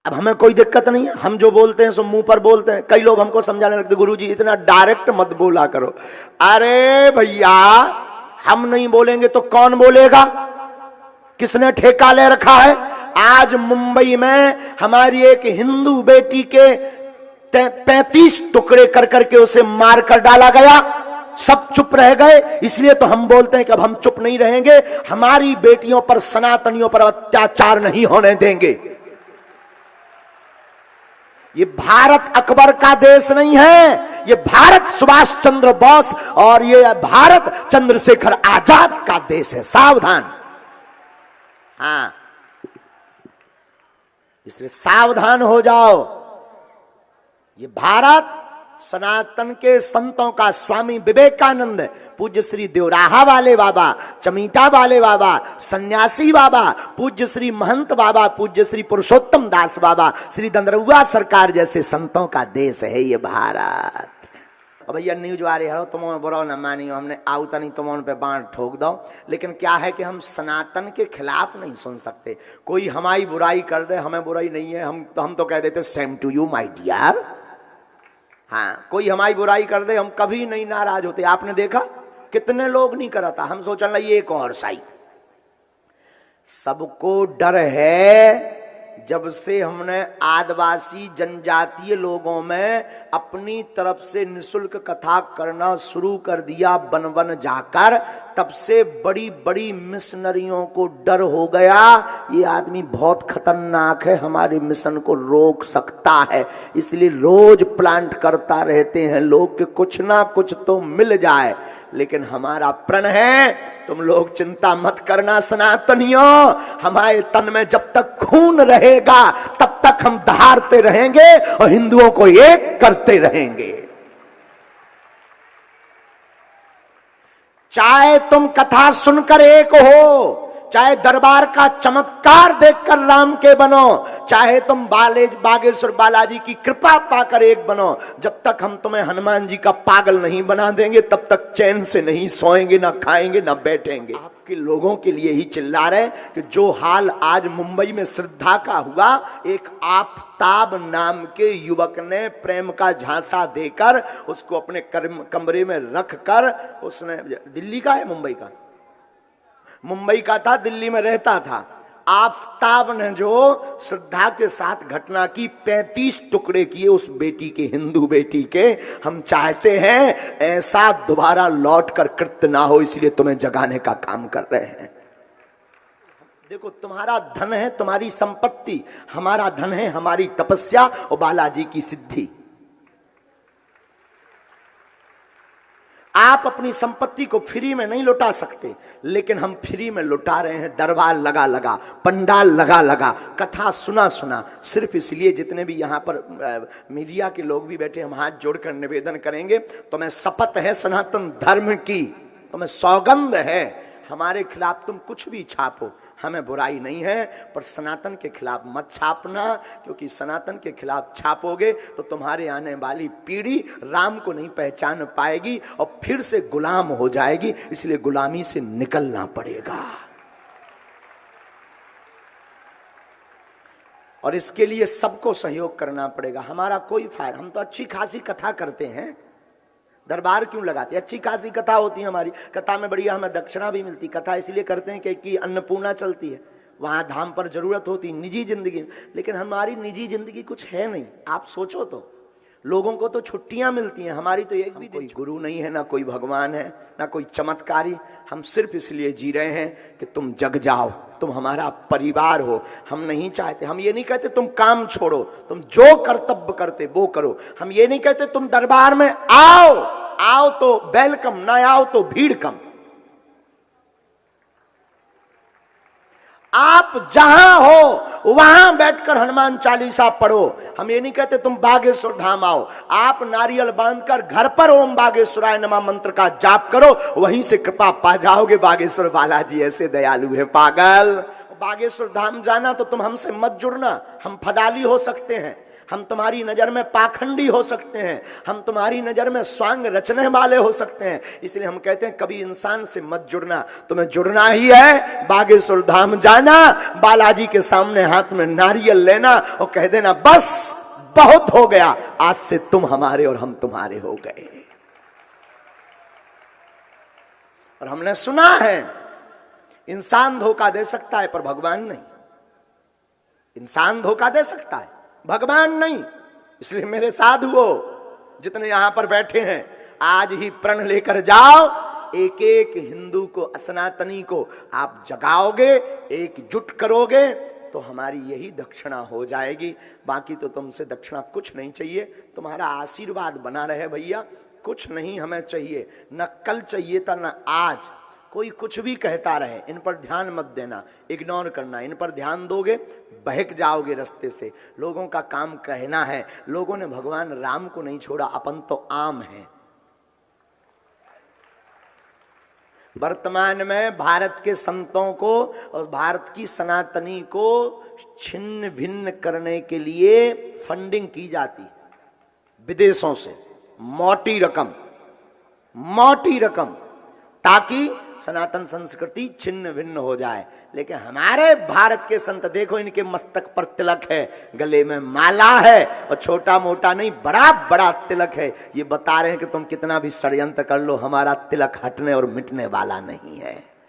अब हमें कोई दिक्कत नहीं है, हम जो बोलते हैं सो मुंह पर बोलते हैं। कई लोग हमको समझाने लगते, गुरुजी इतना डायरेक्ट मत बोला करो। अरे भैया, हम नहीं बोलेंगे तो कौन बोलेगा? किसने ठेका ले रखा है? आज मुंबई में हमारी एक हिंदू बेटी के 35 टुकड़े कर करके उसे मार कर डाला गया, सब चुप रह गए। इसलिए तो हम बोलते हैं कि अब हम चुप नहीं रहेंगे, हमारी बेटियों पर, सनातनियों पर अत्याचार नहीं होने देंगे। ये भारत अकबर का देश नहीं है, ये भारत सुभाष चंद्र बोस और ये भारत चंद्रशेखर आजाद का देश है। सावधान। हाँ, इसलिए सावधान हो जाओ। ये भारत सनातन के संतों का, स्वामी विवेकानंद, पूज्य श्री देवराहा वाले बाबा, चमीटा वाले बाबा, सन्यासी बाबा, पूज्य श्री महंत बाबा, पूज्य श्री पुरुषोत्तम दास बाबा, श्री दंदरुआ सरकार जैसे संतों का देश है ये भारत। अब भैया न्यूज आ रही है, तुम बुरा न मानियो, हमने आउता नहीं तुम उन पे बाण ठोक दो। लेकिन क्या है कि हम सनातन के खिलाफ नहीं सुन सकते। कोई हमारी बुराई कर दे, हमें बुराई नहीं है, हम तो कह देते same to you my dear. हाँ, कोई हमारी बुराई कर दे, हम कभी नहीं नाराज होते। आपने देखा कितने लोग नहीं करा था, हम सोचने लगे एक और सही। सबको डर है जब से हमने आदिवासी जनजातीय लोगों में अपनी तरफ से निशुल्क कथा करना शुरू कर दिया वन वन जाकर, तब से बड़ी बड़ी मिशनरियों को डर हो गया, ये आदमी बहुत खतरनाक है, हमारे मिशन को रोक सकता है। इसलिए रोज प्लांट करता रहते हैं लोग कि कुछ ना कुछ तो मिल जाए। लेकिन हमारा प्रण है, तुम लोग चिंता मत करना सनातनियों, हमारे तन में जब तक खून रहेगा तब तक हम दहाड़ते रहेंगे और हिंदुओं को एक करते रहेंगे। चाहे तुम कथा सुनकर एक हो, चाहे दरबार का चमत्कार देखकर राम के बनो, चाहे तुम बागेश्वर बालाजी की कृपा पाकर एक बनो, जब तक हम तुम्हें हनुमान जी का पागल नहीं बना देंगे तब तक चैन से नहीं सोएंगे, ना खाएंगे, ना बैठेंगे। आपके लोगों के लिए ही चिल्ला रहे कि जो हाल आज मुंबई में श्रद्धा का हुआ, एक आफताब नाम के युवक ने प्रेम का झांसा देकर उसको अपने कमरे में रखकर, उसने, दिल्ली का है मुंबई का था, दिल्ली में रहता था, आफताब ने जो श्रद्धा के साथ घटना की, 35 टुकड़े किए उस बेटी के, हिंदू बेटी के। हम चाहते हैं ऐसा दोबारा लौट कर कृत्य ना हो, इसलिए तुम्हें जगाने का काम कर रहे हैं। देखो, तुम्हारा धन है तुम्हारी संपत्ति, हमारा धन है हमारी तपस्या और बालाजी की सिद्धि। आप अपनी संपत्ति को फ्री में नहीं लुटा सकते, लेकिन हम फ्री में लुटा रहे हैं। दरबार लगा लगा, पंडाल लगा लगा, कथा सुना सुना, सिर्फ इसलिए। जितने भी यहाँ पर मीडिया के लोग भी बैठे, हम हाथ जोड़कर निवेदन करेंगे, तुम्हें शपथ है सनातन धर्म की, तुम्हें सौगंध है, हमारे खिलाफ तुम कुछ भी छापो, हमें बुराई नहीं है, पर सनातन के खिलाफ मत छापना, क्योंकि सनातन के खिलाफ छापोगे तो तुम्हारे आने वाली पीढ़ी राम को नहीं पहचान पाएगी और फिर से गुलाम हो जाएगी। इसलिए गुलामी से निकलना पड़ेगा, और इसके लिए सबको सहयोग करना पड़ेगा। हमारा कोई फायदा, हम तो अच्छी खासी कथा करते हैं, दरबार क्यों लगाते हैं? अच्छी खासी कथा होती है हमारी, कथा में बढ़िया हमें दक्षिणा भी मिलती। कथा इसलिए करते हैं कि अन्नपूर्णा चलती है, वहां धाम पर जरूरत होती निजी जिंदगी, लेकिन हमारी निजी जिंदगी कुछ है नहीं। आप सोचो तो, लोगों को तो छुट्टियां मिलती हैं, हमारी तो एक भी कोई गुरु नहीं है, ना कोई भगवान है, ना कोई चमत्कारी। हम सिर्फ इसलिए जी रहे हैं कि तुम जग जाओ, तुम हमारा परिवार हो। हम नहीं चाहते, हम ये नहीं कहते तुम काम छोड़ो, तुम जो कर्तव्य करते वो करो। हम ये नहीं कहते तुम दरबार में आओ तो वेलकम, ना आओ तो भीड़ कम। आप जहां हो वहां बैठकर हनुमान चालीसा पढ़ो। हम ये नहीं कहते तुम बागेश्वर धाम आओ, आप नारियल बांधकर घर पर ओम बागेश्वराय नमः मंत्र का जाप करो, वहीं से कृपा पा जाओगे। बागेश्वर बालाजी ऐसे दयालु है पागल। बागेश्वर धाम जाना तो तुम हमसे मत जुड़ना, हम फदाली हो सकते हैं, हम तुम्हारी नजर में पाखंडी हो सकते हैं, हम तुम्हारी नजर में स्वांग रचने वाले हो सकते हैं, इसलिए हम कहते हैं कभी इंसान से मत जुड़ना। तुम्हें जुड़ना ही है, बागेश्वर धाम जाना, बालाजी के सामने हाथ में नारियल लेना और कह देना बस बहुत हो गया, आज से तुम हमारे और हम तुम्हारे हो गए। और हमने सुना है इंसान धोखा दे सकता है पर भगवान नहीं। इंसान धोखा दे सकता है, भगवान नहीं। इसलिए मेरे साधुओं जितने यहां पर बैठे हैं, आज ही प्रण लेकर जाओ, एक एक हिंदू को, सनातनी को आप जगाओगे, एकजुट करोगे तो हमारी यही दक्षिणा हो जाएगी। बाकी तो तुमसे दक्षिणा कुछ नहीं चाहिए, तुम्हारा आशीर्वाद बना रहे भैया, कुछ नहीं हमें चाहिए। न कल चाहिए था न आज। कोई कुछ भी कहता रहे, इन पर ध्यान मत देना, इग्नोर करना। इन पर ध्यान दोगे बहक जाओगे रास्ते से। लोगों का काम कहना है, लोगों ने भगवान राम को नहीं छोड़ा, अपन तो आम हैं। वर्तमान में भारत के संतों को और भारत की सनातनी को छिन्न भिन्न करने के लिए फंडिंग की जाती विदेशों से, मोटी रकम, ताकि सनातन संस्कृति छिन्न भिन्न हो जाए। लेकिन हमारे भारत के संत देखो, इनके मस्तक पर तिलक है, गले में माला है, और छोटा मोटा नहीं बड़ा बड़ा तिलक है। ये बता रहे हैं कि तुम कितना भी षड्यंत्र कर लो, हमारा तिलक हटने और मिटने वाला नहीं है।